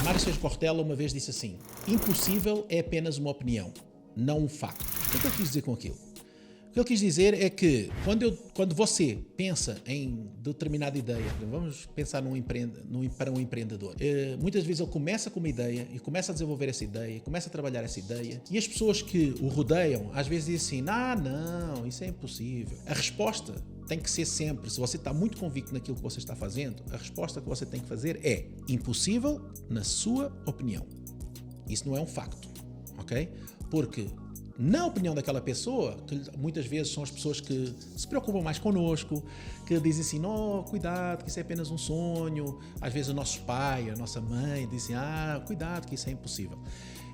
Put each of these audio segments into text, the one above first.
Mário Sérgio Cortella uma vez disse assim: impossível é apenas uma opinião, não um facto. O que é que ele quis dizer com aquilo? O que ele quis dizer é que quando você pensa em determinada ideia, vamos pensar para um empreendedor, muitas vezes ele começa com uma ideia e começa a desenvolver essa ideia, começa a trabalhar essa ideia, e as pessoas que o rodeiam às vezes dizem assim: não, isso é impossível. A resposta tem que ser sempre, se você está muito convicto naquilo que você está fazendo, a resposta que você tem que fazer é impossível na sua opinião. Isso não é um facto, ok? Porque na opinião daquela pessoa, que muitas vezes são as pessoas que se preocupam mais connosco, que dizem assim: não, cuidado, que isso é apenas um sonho. Às vezes o nosso pai, a nossa mãe dizem: cuidado, que isso é impossível.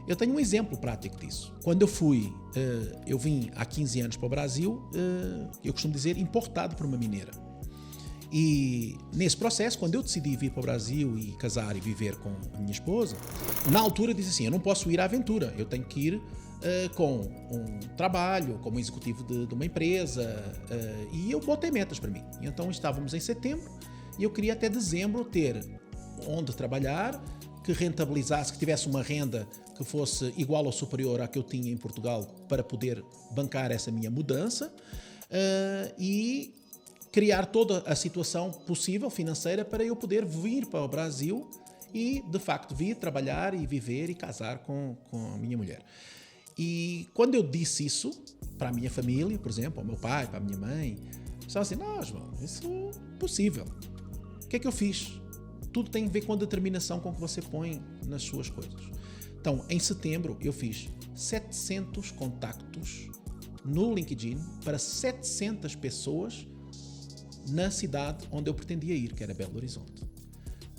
Eu tenho um exemplo prático disso. Quando eu vim há 15 anos para o Brasil, eu costumo dizer importado por uma mineira. E nesse processo, quando eu decidi vir para o Brasil e casar e viver com a minha esposa, na altura eu disse assim: eu não posso ir à aventura, eu tenho que ir com um trabalho, como executivo de uma empresa, e eu botei metas para mim. Então estávamos em setembro e eu queria até dezembro ter onde trabalhar, que rentabilizasse, que tivesse uma renda que fosse igual ou superior à que eu tinha em Portugal para poder bancar essa minha mudança, e criar toda a situação possível financeira para eu poder vir para o Brasil e, de facto, vir trabalhar e viver e casar com a minha mulher. E quando eu disse isso para a minha família, por exemplo, ao meu pai, para a minha mãe, estavam assim: não, João, isso é possível. O que é que eu fiz? Tudo tem a ver com a determinação com que você põe nas suas coisas. Então, em setembro, eu fiz 700 contactos no LinkedIn para 700 pessoas na cidade onde eu pretendia ir, que era Belo Horizonte.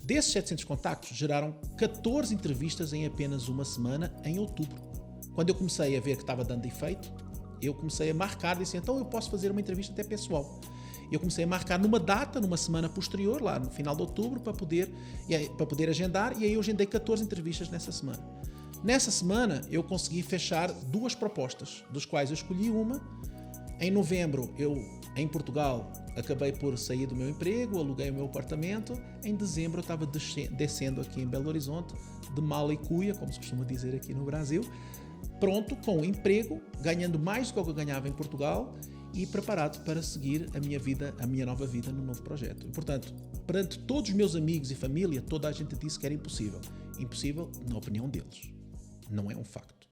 Desses 700 contactos, geraram 14 entrevistas em apenas uma semana, em outubro. Quando eu comecei a ver que estava dando efeito, eu comecei a marcar, disse: então eu posso fazer uma entrevista até pessoal. Eu comecei a marcar numa data, numa semana posterior, lá no final de outubro, para poder agendar, e aí eu agendei 14 entrevistas nessa semana. Nessa semana, eu consegui fechar 2 propostas, dos quais eu escolhi uma. Em novembro, em Portugal, acabei por sair do meu emprego, aluguei o meu apartamento. Em dezembro, eu estava descendo aqui em Belo Horizonte, de mala e cuia, como se costuma dizer aqui no Brasil, pronto, com um emprego, ganhando mais do que eu ganhava em Portugal e preparado para seguir a minha nova vida no novo projeto. E, portanto, perante todos os meus amigos e família, toda a gente disse que era impossível. Impossível na opinião deles. Não é um facto.